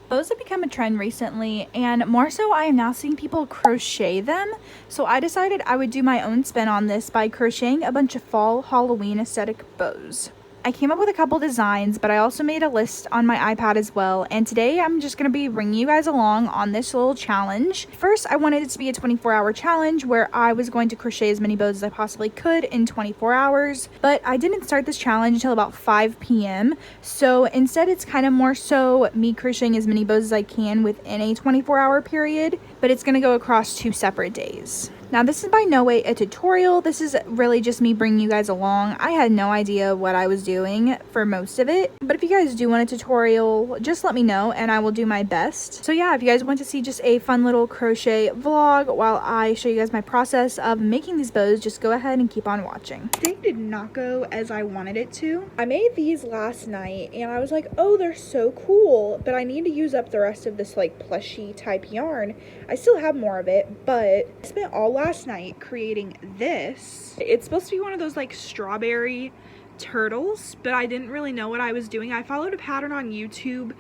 Bows have become a trend recently, and more so I am now seeing people crochet them. So I decided I would do my own spin on this by crocheting a bunch of fall Halloween aesthetic bows. I came up with a couple designs, but I also made a list on my iPad as well, and today I'm just going to be bringing you guys along on this little challenge. First, I wanted it to be a 24-hour challenge where I was going to crochet as many bows as I possibly could in 24 hours, but I didn't start this challenge until about 5 p.m. So instead, it's kind of more so me crocheting as many bows as I can within a 24-hour period, but it's going to go across 2 separate days. Now, this is by no way a tutorial. This is really just me bringing you guys along. I had no idea what I was doing for most of it, but if you guys do want a tutorial, just let me know and I will do my best. So yeah, if you guys want to see just a fun little crochet vlog while I show you guys my process of making these bows, just go ahead and keep on watching. Today did not go as I wanted it to. I made these last night and I was like, oh, they're so cool, but I need to use up the rest of this like plushy type yarn. I still have more of it, but I spent all last night creating this. It's supposed to be one of those like strawberry turtles, but I didn't really know what I was doing. I followed a pattern on YouTube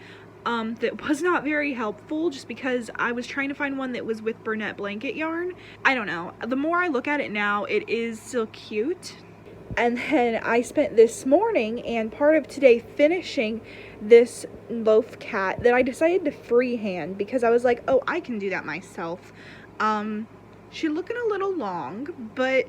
that was not very helpful just because I was trying to find one that was with Burnett blanket yarn. I don't know. The more I look at it now, it is still cute. And then I spent this morning and part of today finishing this loaf cat that I decided to freehand because I was like, oh, I can do that myself. She's looking a little long, but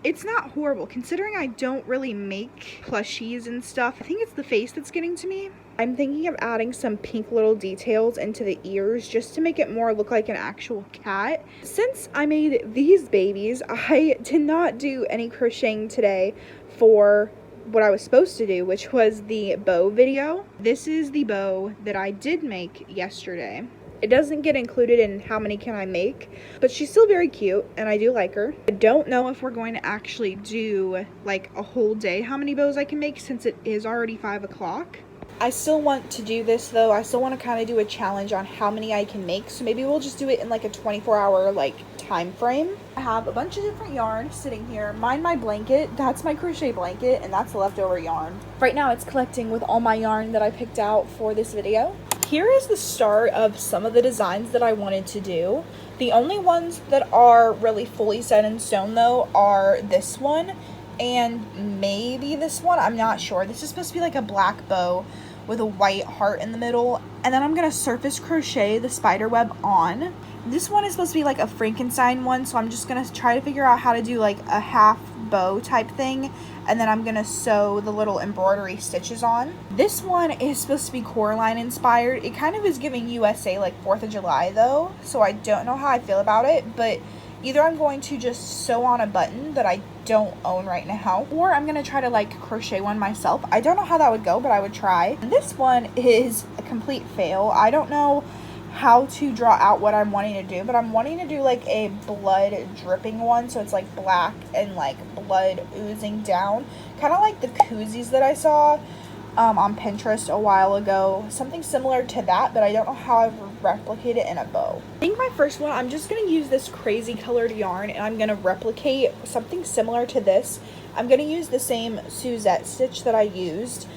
it's not horrible considering I don't really make plushies and stuff. I think it's the face that's getting to me. I'm thinking of adding some pink little details into the ears just to make it more look like an actual cat. Since I made these babies, I did not do any crocheting today for what I was supposed to do, which was the bow video. This is the bow that I did make yesterday. It doesn't get included in how many can I make, but she's still very cute and I do like her. I don't know if we're going to actually do like a whole day how many bows I can make since it is already 5 o'clock. I still want to do this though. I still want to kind of do a challenge on how many I can make, so maybe we'll just do it in like a 24-hour like time frame. I have a bunch of different yarn sitting here. Mine, my blanket, that's my crochet blanket, and that's leftover yarn. Right now it's collecting with all my yarn that I picked out for this video. Here is the start of some of the designs that I wanted to do. The only ones that are really fully set in stone though are this one and maybe this one. I'm not sure. This is supposed to be like a black bow with a white heart in the middle, and then I'm gonna surface crochet the spider web on. This one is supposed to be like a Frankenstein one, so I'm just gonna try to figure out how to do like a half bow type thing, and then I'm gonna sew the little embroidery stitches on. This one is supposed to be Coraline inspired. It kind of is giving USA like 4th of July though, so I don't know how I feel about it, but either I'm going to just sew on a button that I don't own right now, or I'm gonna try to like crochet one myself. I don't know how that would go, but I would try. And this one is a complete fail. I don't know how to draw out what I'm wanting to do, but I'm wanting to do like a blood dripping one, so it's like black and like blood oozing down, kind of like the koozies that I saw on Pinterest a while ago. Something similar to that, but I don't know how I would replicate it in a bow. I think my first one, I'm just going to use this crazy colored yarn and I'm going to replicate something similar to this. I'm going to use the same Suzette stitch that I used,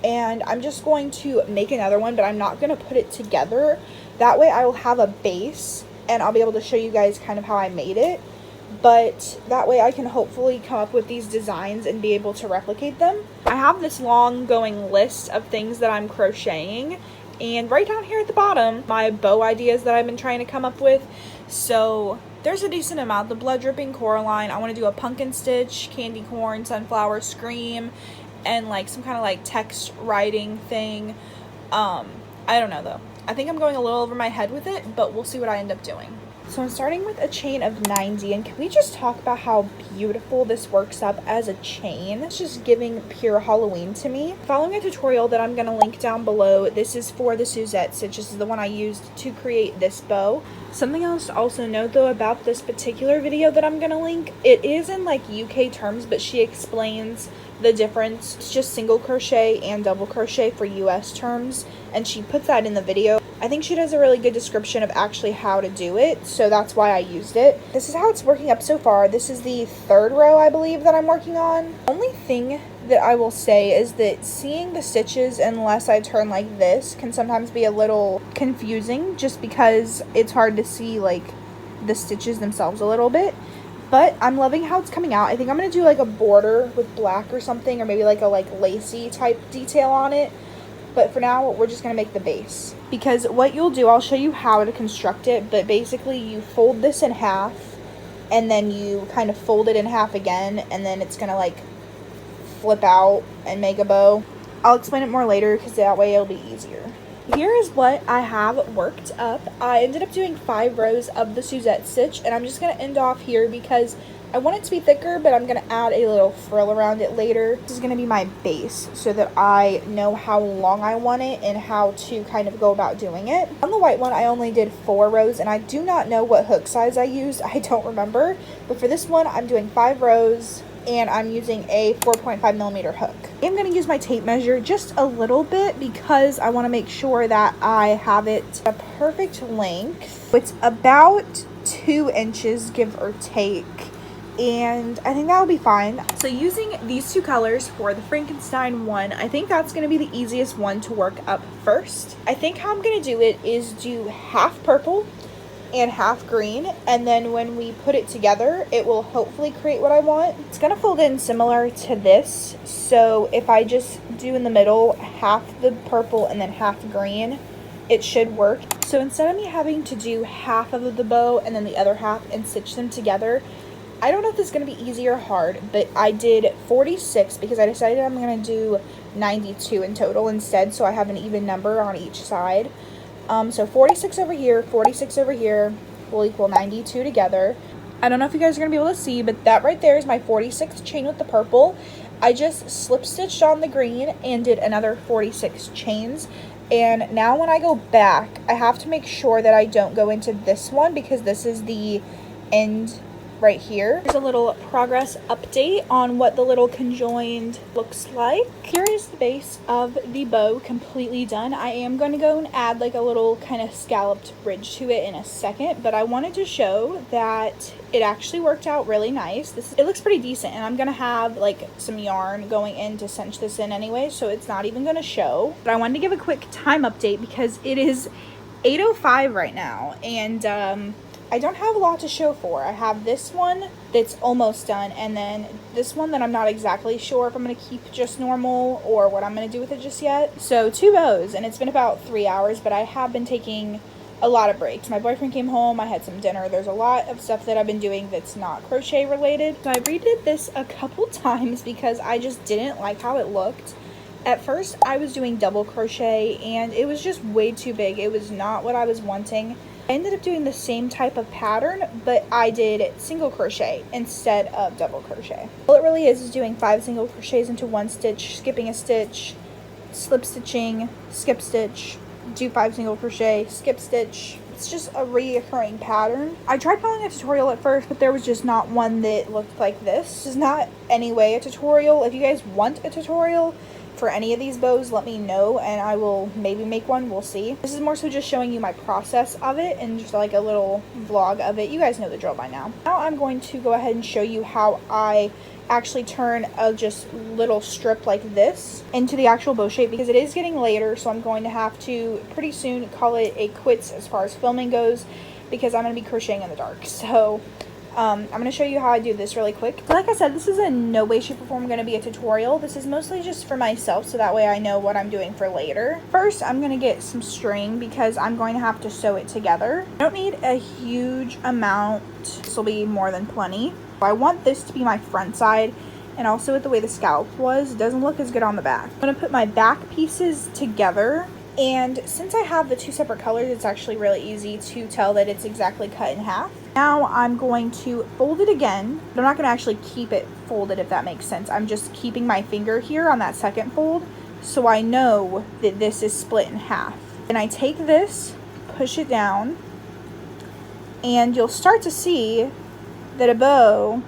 and I'm just going to make another one, but I'm not going to put it together. That way I will have a base and I'll be able to show you guys kind of how I made it. But that way I can hopefully come up with these designs and be able to replicate them. I have this long going list of things that I'm crocheting, and right down here at the bottom, my bow ideas that I've been trying to come up with. So there's a decent amount. The blood dripping Coraline, I want to do a pumpkin stitch, candy corn, sunflower scream, and like some kind of like text writing thing. I don't know though. I think I'm going a little over my head with it, but we'll see what I end up doing. So I'm starting with a chain of 90, and can we just talk about how beautiful this works up as a chain? It's just giving pure Halloween to me. Following a tutorial that I'm going to link down below, this is for the Suzette stitch. This is the one I used to create this bow. Something else to also note though about this particular video that I'm going to link, it is in like UK terms, but she explains the difference. It's just single crochet and double crochet for US terms, and she puts that in the video. I think she does a really good description of actually how to do it, so that's why I used it. This is how it's working up so far. This is the 3rd row, I believe, that I'm working on. Only thing that I will say is that seeing the stitches unless I turn like this can sometimes be a little confusing, just because it's hard to see like the stitches themselves a little bit. But I'm loving how it's coming out. I think I'm going to do like a border with black or something, or maybe like a lacy type detail on it. But for now, we're just going to make the base. Because what you'll do, I'll show you how to construct it, but basically you fold this in half, and then you kind of fold it in half again, and then it's going to like flip out and make a bow. I'll explain it more later because that way it'll be easier. Here is what I have worked up. I ended up doing 5 rows of the Suzette stitch, and I'm just going to end off here because I want it to be thicker, but I'm going to add a little frill around it later. This is going to be my base so that I know how long I want it and how to kind of go about doing it. On the white one, I only did 4 rows, and I do not know what hook size I used. I don't remember, but for this one, I'm doing 5 rows, and I'm using a 4.5mm hook. I'm going to use my tape measure just a little bit because I want to make sure that I have it a perfect length. It's about 2 inches, give or take, and I think that'll be fine. So using these 2 colors for the Frankenstein one, I think that's going to be the easiest one to work up first. I think how I'm going to do it is do half purple and half green, and then when we put it together, it will hopefully create what I want. It's going to fold in similar to this, so if I just do in the middle half the purple and then half green, it should work. So instead of me having to do half of the bow and then the other half and stitch them together, I don't know if this is going to be easy or hard, but I did 46 because I decided I'm going to do 92 in total instead, so I have an even number on each side. So 46 over here, 46 over here will equal 92 together. I don't know if you guys are going to be able to see, but that right there is my 46th chain with the purple. I just slip stitched on the green and did another 46 chains. And now when I go back, I have to make sure that I don't go into this one because this is the end right here. There's a little progress update on what the little conjoined looks like. Here is the base of the bow completely done. I am going to go and add like a little kind of scalloped bridge to it in a second, but I wanted to show that it actually worked out really nice. It looks pretty decent, and I'm going to have like some yarn going in to cinch this in anyway, so it's not even going to show. But I wanted to give a quick time update because it is 8:05 right now, and I don't have a lot to show for. I have this one that's almost done, and then this one that I'm not exactly sure if I'm going to keep just normal or what I'm going to do with it just yet. So 2 bows, and it's been about 3 hours, but I have been taking a lot of breaks. My boyfriend came home, I had some dinner. There's a lot of stuff that I've been doing that's not crochet related. So I redid this a couple times because I just didn't like how it looked. At first, I was doing double crochet, and it was just way too big. It was not what I was wanting. I ended up doing the same type of pattern, but I did single crochet instead of double crochet. All it really is doing 5 single crochets into 1 stitch, skipping a stitch, slip stitching, skip stitch, do 5 single crochet, skip stitch. It's just a reoccurring pattern. I tried following a tutorial at first, but there was just not one that looked like this. This is not any way a tutorial. If you guys want a tutorial for any of these bows, let me know and I will maybe make one. We'll see. This is more so just showing you my process of it and just like a little vlog of it. You guys know the drill by now. Now I'm going to go ahead and show you how I actually turn a just little strip like this into the actual bow shape, because it is getting later, so I'm going to have to pretty soon call it a quits as far as filming goes, because I'm going to be crocheting in the dark. So I'm going to show you how I do this really quick. Like I said, this is in no way, shape, or form going to be a tutorial. This is mostly just for myself, so that way I know what I'm doing for later. First, I'm going to get some string because I'm going to have to sew it together. I don't need a huge amount. This will be more than plenty. I want this to be my front side, and also with the way the scallop was, it doesn't look as good on the back. I'm going to put my back pieces together. And since I have the 2 separate colors, it's actually really easy to tell that it's exactly cut in half. Now I'm going to fold it again. But I'm not going to actually keep it folded, if that makes sense. I'm just keeping my finger here on that second fold, so I know that this is split in half. Then I take this, push it down, and you'll start to see that a bow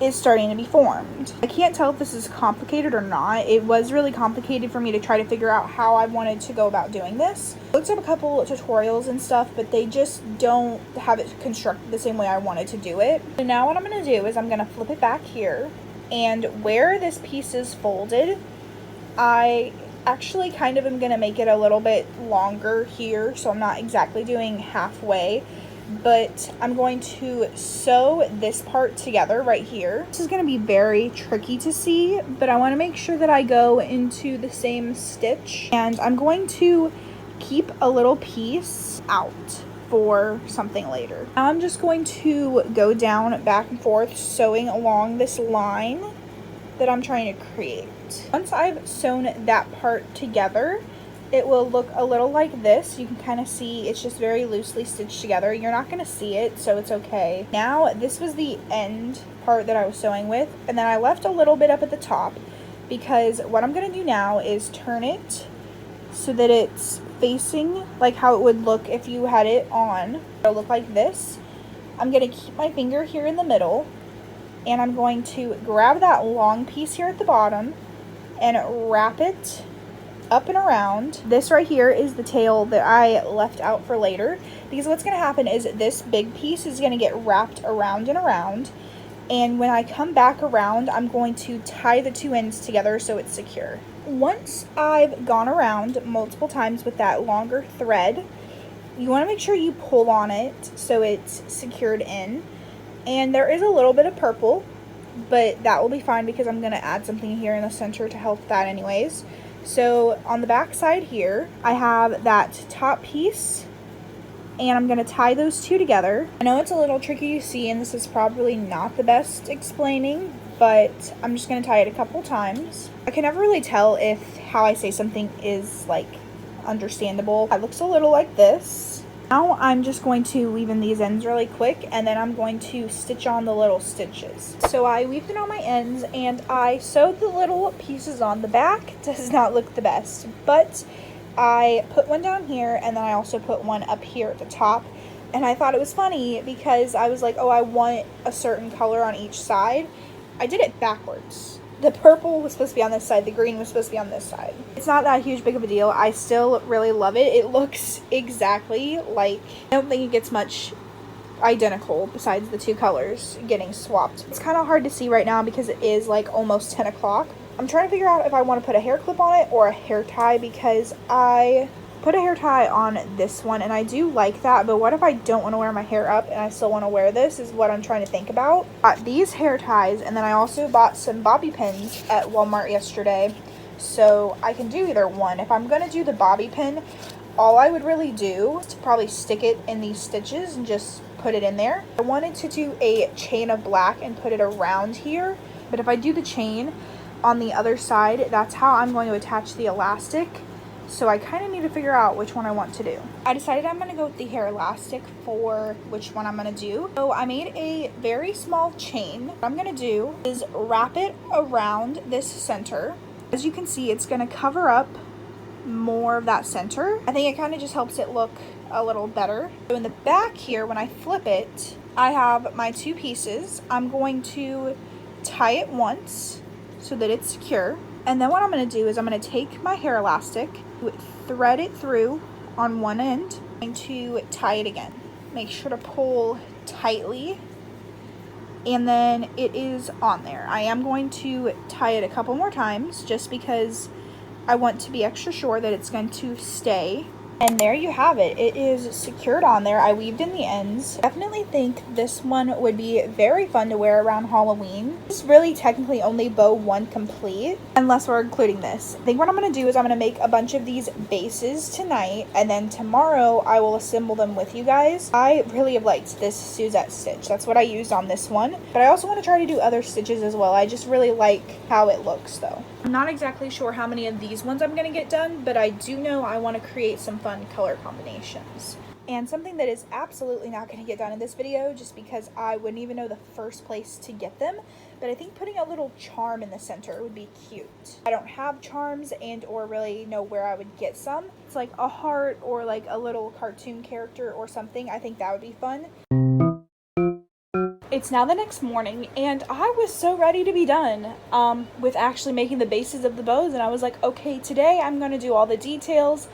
is starting to be formed. I can't tell if this is complicated or not. It was really complicated for me to try to figure out how I wanted to go about doing this. I looked up a couple of tutorials and stuff, but they just don't have it constructed the same way I wanted to do it. So now what I'm going to do is I'm going to flip it back here, And where this piece is folded, I actually kind of am going to make it a little bit longer here, so I'm not exactly doing halfway, but I'm going to sew this part together right here. This is going to be very tricky to see, but I want to make sure that I go into the same stitch, and I'm going to keep a little piece out for something later. Now I'm just going to go down back and forth sewing along this line that I'm trying to create. Once I've sewn that part together, it will look a little like this. You can kind of see it's just very loosely stitched together. You're not going to see it, so it's okay. Now, this was the end part that I was sewing with, and then I left a little bit up at the top because what I'm going to do now is turn it so that it's facing like how it would look if you had it on. It'll look like this. I'm going to keep my finger here in the middle, and I'm going to grab that long piece here at the bottom and wrap it up and around. This right here is the tail that I left out for later, because what's going to happen is this big piece is going to get wrapped around and around, and when I come back around, I'm going to tie the two ends together so it's secure. Once I've gone around multiple times with that longer thread, you want to make sure you pull on it so it's secured in. And there is a little bit of purple, but that will be fine because I'm going to add something here in the center to help that anyways. So on the back side here, I have that top piece, and I'm going to tie those two together. I know it's a little tricky to see, and this is probably not the best explaining, but I'm just going to tie it a couple times. I can never really tell if how I say something is like understandable. It looks a little like this. Now I'm just going to weave in these ends really quick, and then I'm going to stitch on the little stitches. So I weaved in on my ends, and I sewed the little pieces on. The back does not look the best, but I put one down here, and then I also put one up here at the top. And I thought it was funny because I was like, oh, I want a certain color on each side. I did it backwards. The purple was supposed to be on this side, the green was supposed to be on this side. It's not that huge big of a deal. I still really love it. It looks exactly like, I don't think it gets much identical besides the two colors getting swapped. It's kind of hard to see right now because it is like almost 10 o'clock. I'm trying to figure out if I want to put a hair clip on it or a hair tie, because I put a hair tie on this one and I do like that, but what if I don't want to wear my hair up and I still want to wear this is what I'm trying to think about. Got these hair ties, and then I also bought some bobby pins at Walmart yesterday, so I can do either one. If I'm going to do the bobby pin, all I would really do is to probably stick it in these stitches and just put it in there. I wanted to do a chain of black and put it around here, but if I do the chain on the other side, that's how I'm going to attach the elastic. So I kind of need to figure out which one I want to do. I decided I'm going to go with the hair elastic for which one I'm going to do. So I made a very small chain. What I'm going to do is wrap it around this center. As you can see, it's going to cover up more of that center. I think it kind of just helps it look a little better. So in the back here, when I flip it, I have my two pieces. I'm going to tie it once so that it's secure. And then what I'm going to do is I'm going to take my hair elastic, thread it through on one end, and to tie it again. Make sure to pull tightly, and then it is on there. I am going to tie it a couple more times just because I want to be extra sure that it's going to stay. And there you have it. It is secured on there. I weaved in the ends. Definitely think this one would be very fun to wear around Halloween. This is really technically only bow one complete, unless we're including this. I think what I'm going to do is I'm going to make a bunch of these bases tonight, and then tomorrow I will assemble them with you guys. I really have liked this Suzette stitch. That's what I used on this one, but I also want to try to do other stitches as well. I just really like how it looks though. I'm not exactly sure how many of these ones I'm going to get done, but I do know I want to create some fun color combinations. And something that is absolutely not going to get done in this video just because I wouldn't even know the first place to get them, but I think putting a little charm in the center would be cute. I don't have charms and or really know where I would get some. It's like a heart or like a little cartoon character or something. I think that would be fun. It's now the next morning, and I was so ready to be done with actually making the bases of the bows, and I was like, okay, today I'm going to do all the details,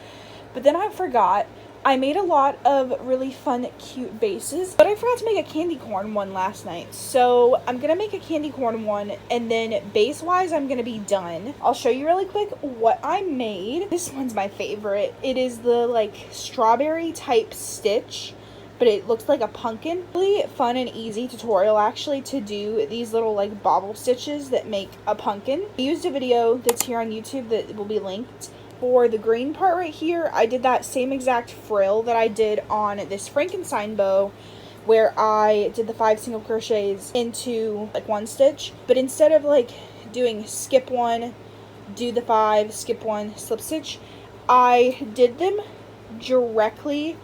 but then I forgot, I made a lot of really fun, cute bases, but I forgot to make a candy corn one last night. So I'm gonna make a candy corn one, and then base-wise, I'm gonna be done. I'll show you really quick what I made. This one's my favorite. It is the like strawberry type stitch, but it looks like a pumpkin. Really fun and easy tutorial actually to do these little like bobble stitches that make a pumpkin. I used a video that's here on YouTube that will be linked. For the green part right here, I did that same exact frill that I did on this Frankenstein bow, where I did the 5 single crochets into like one stitch, but instead of like doing skip one, do the 5, skip 1, slip stitch, I did them directly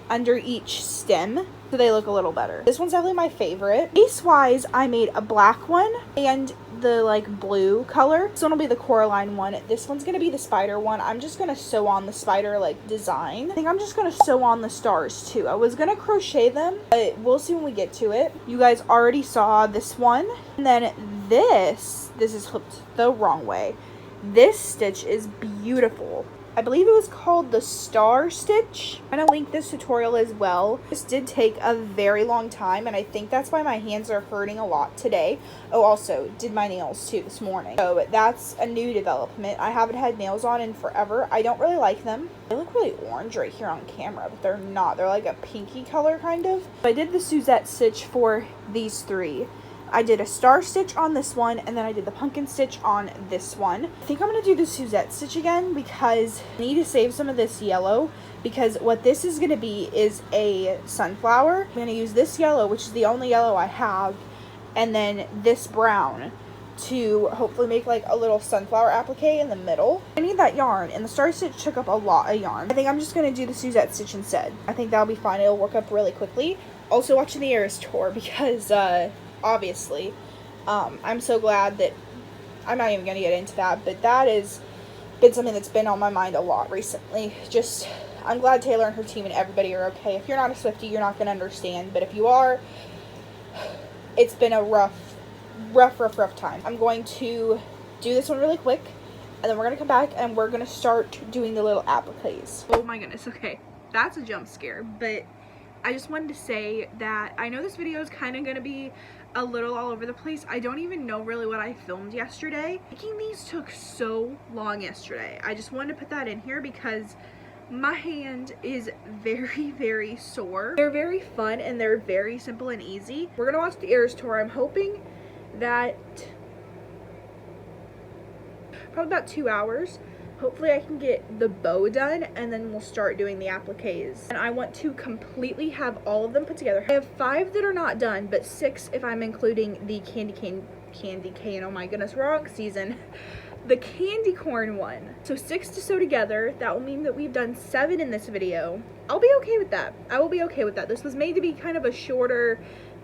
under each stem, so they look a little better. This one's definitely my favorite. Base wise, I made a black one and the like blue color. This one will be the Coraline one. This one's gonna be the spider one. I'm just gonna sew on the spider like design. I think I'm just gonna sew on the stars too. I was gonna crochet them, but we'll see when we get to it. You guys already saw this one. And then this is flipped the wrong way. This stitch is beautiful. I believe it was called the star stitch. I'm gonna link this tutorial as well. This did take a very long time, and I think that's why my hands are hurting a lot today. Oh, also did my nails too this morning. So that's a new development. I haven't had nails on in forever. I don't really like them. They look really orange right here on camera, but they're not. They're like a pinky color kind of. I did the Suzette stitch for these 3. I did a star stitch on this one, and then I did the pumpkin stitch on this one. I think I'm going to do the Suzette stitch again because I need to save some of this yellow, because what this is going to be is a sunflower. I'm going to use this yellow, which is the only yellow I have, and then this brown to hopefully make like a little sunflower applique in the middle. I need that yarn, and the star stitch took up a lot of yarn. I think I'm just going to do the Suzette stitch instead. I think that'll be fine. It'll work up really quickly. Also watching the Eras tour because, obviously, I'm so glad that I'm not even gonna get into that, but that has been something that's been on my mind a lot recently. Just, I'm glad Taylor and her team and everybody are okay. If you're not a Swiftie, you're not gonna understand, but if you are, it's been a rough time. I'm going to do this one really quick, and then we're gonna come back and we're gonna start doing the little appliques. Oh my goodness, okay, that's a jump scare, but I just wanted to say that I know this video is kind of going to be a little all over the place. I don't even know really what I filmed yesterday. Making these took so long yesterday. I just wanted to put that in here because my hand is very sore. They're very fun and they're very simple and easy. We're going to watch the Eras tour. I'm hoping that probably about 2 hours. Hopefully I can get the bow done, and then we'll start doing the appliques. And I want to completely have all of them put together. I have 5 that are not done, but 6 if I'm including the candy cane, oh my goodness, wrong season. The candy corn one. So 6 to sew together. That will mean that we've done 7 in this video. I'll be okay with that. I will be okay with that. This was made to be kind of a shorter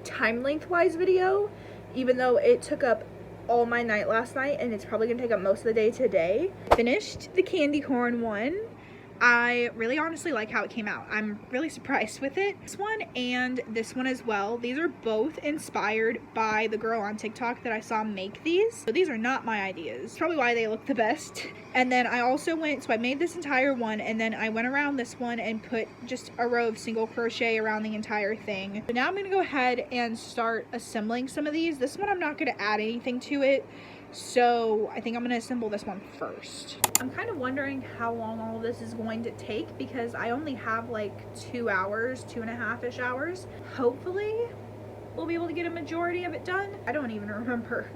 time length-wise video, even though it took up all my night last night, and it's probably gonna take up most of the day today. Finished the candy corn one. I really honestly like how it came out. I'm really surprised with it. This one and this one as well. These are both inspired by the girl on TikTok that I saw make these. So these are not my ideas. Probably why they look the best. And then I also so I made this entire one, and then I went around this one and put just a row of single crochet around the entire thing. So now I'm gonna go ahead and start assembling some of these. This one I'm not gonna add anything to it, so I think I'm gonna assemble this one first. I'm kind of wondering how long all of this is going to take because I only have like 2 hours, 2.5-ish hours. Hopefully we'll be able to get a majority of it done. I don't even remember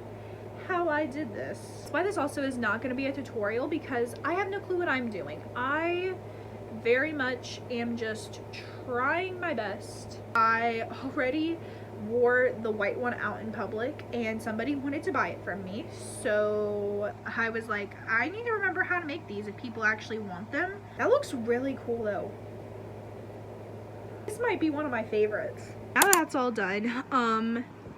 how I did this. That's why this also is not going to be a tutorial, because I have no clue what I'm doing. I very much am just trying my best. I already wore the white one out in public and somebody wanted to buy it from me, so I was like, I need to remember how to make these if people actually want them. That looks really cool though. This might be one of my favorites. Now that's all done,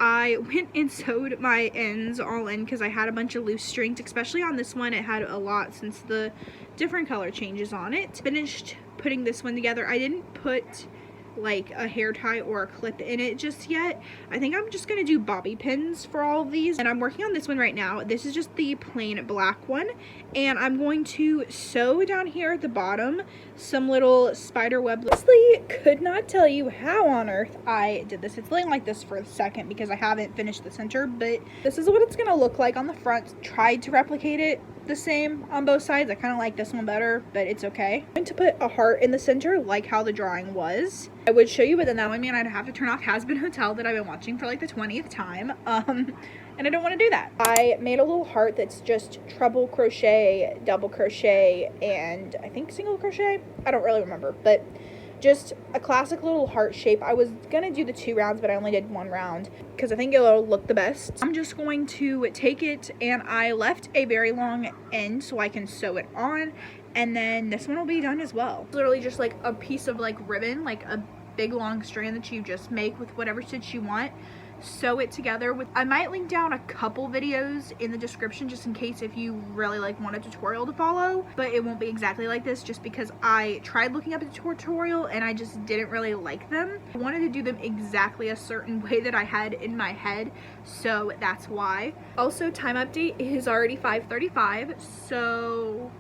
I went and sewed my ends all in because I had a bunch of loose strings, especially on this one. It had a lot since the different color changes on it. Finished putting this one together. I didn't put like a hair tie or a clip in it just yet. I think I'm just gonna do bobby pins for all of these, and I'm working on this one right now. This is just the plain black one, and I'm going to sew down here at the bottom some little spider web. Honestly, could not tell you how on earth I did this. It's laying like this for a second because I haven't finished the center, but this is what it's gonna look like on the front. Tried to replicate it the same on both sides. I kind of like this one better, but it's okay. I'm going to put a heart in the center like how the drawing was. I would show you, but then that would mean I'd have to turn off Has Been Hotel that I've been watching for like the 20th time. And I don't want to do that. I made a little heart that's just treble crochet, double crochet, and I think single crochet. I don't really remember, but just a classic little heart shape. I was gonna do the 2 rounds, but I only did 1 round because I think it'll look the best. I'm just going to take it, and I left a very long end so I can sew it on, and then this one will be done as well. It's literally just like a piece of like ribbon, like a big long strand that you just make with whatever stitch you want. Sew it together with, I might link down a couple videos in the description just in case if you really like want a tutorial to follow, but it won't be exactly like this just because I tried looking up a tutorial and I just didn't really like them. I wanted to do them exactly a certain way that I had in my head, so that's why. Also, time update is already 5:35, so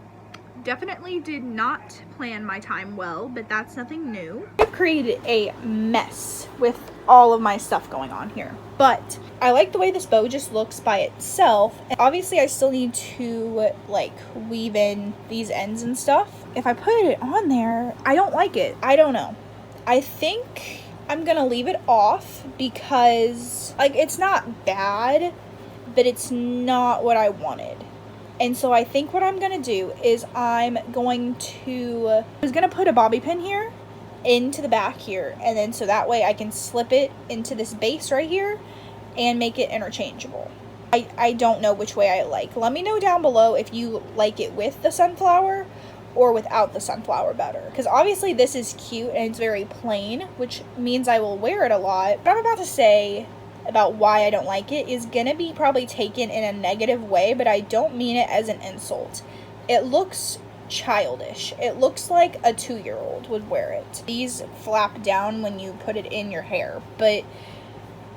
definitely did not plan my time well, but that's nothing new. I've created a mess with all of my stuff going on here, but I like the way this bow just looks by itself. And obviously I still need to like weave in these ends and stuff. If I put it on there, I don't like it. I don't know. I think I'm gonna leave it off because like it's not bad, but it's not what I wanted. And so I think what I'm going to do is I was going to put a bobby pin here into the back here. And then so that way I can slip it into this base right here and make it interchangeable. I don't know which way I like. Let me know down below if you like it with the sunflower or without the sunflower better. Because obviously this is cute and it's very plain, which means I will wear it a lot. What I'm about to say about why I don't like it is gonna be probably taken in a negative way, but I don't mean it as an insult. It looks childish. It looks like a 2-year-old would wear it. These flap down when you put it in your hair, but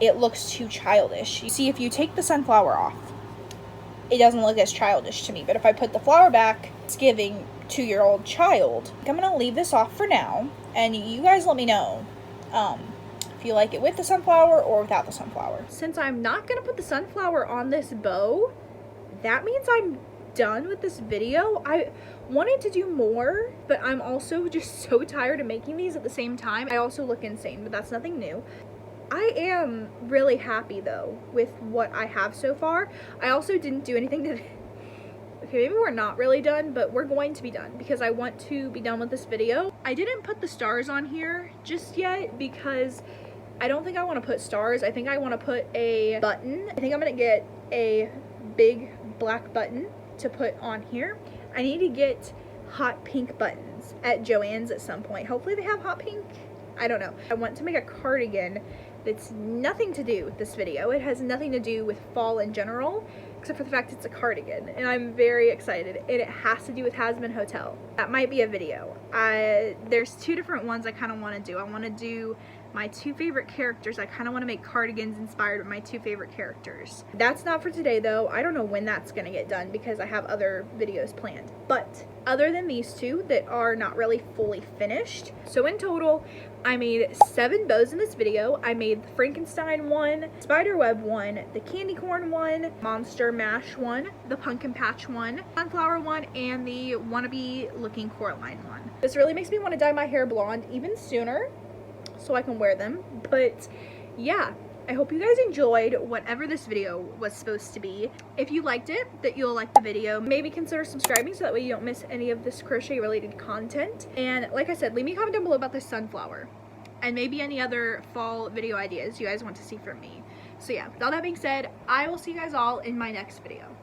it looks too childish. You see, if you take the sunflower off, it doesn't look as childish to me, but if I put the flower back, it's giving 2-year-old child. I'm gonna leave this off for now, and you guys let me know you like it with the sunflower or without the sunflower. Since I'm not gonna put the sunflower on this bow, that means I'm done with this video. I wanted to do more, but I'm also just so tired of making these at the same time. I also look insane, but that's nothing new. I am really happy though with what I have so far. I also didn't do anything to okay, maybe we're not really done, but we're going to be done because I want to be done with this video. I didn't put the stars on here just yet because I don't think I want to put stars. I think I want to put a button. I think I'm going to get a big black button to put on here. I need to get hot pink buttons at Joann's at some point. Hopefully they have hot pink. I don't know. I want to make a cardigan that's nothing to do with this video. It has nothing to do with fall in general, except for the fact it's a cardigan, and I'm very excited, and it has to do with Has Been Hotel. That might be a video. There's 2 different ones I kind of want to do. I want to do my 2 favorite characters. I kind of want to make cardigans inspired by my 2 favorite characters. That's not for today though. I don't know when that's going to get done because I have other videos planned. But other than these 2 that are not really fully finished, so in total I made 7 bows in this video. I made the Frankenstein one, spiderweb one, the candy corn one, monster mash one, the pumpkin patch one, sunflower one, and the wannabe looking Coraline one. This really makes me want to dye my hair blonde even sooner so I can wear them. But yeah, I hope you guys enjoyed whatever this video was supposed to be. If you liked it, that you'll like the video, maybe consider subscribing so that way you don't miss any of this crochet related content. And like I said, leave me a comment down below about this sunflower and maybe any other fall video ideas you guys want to see from me. So yeah, with all that being said, I will see you guys all in my next video.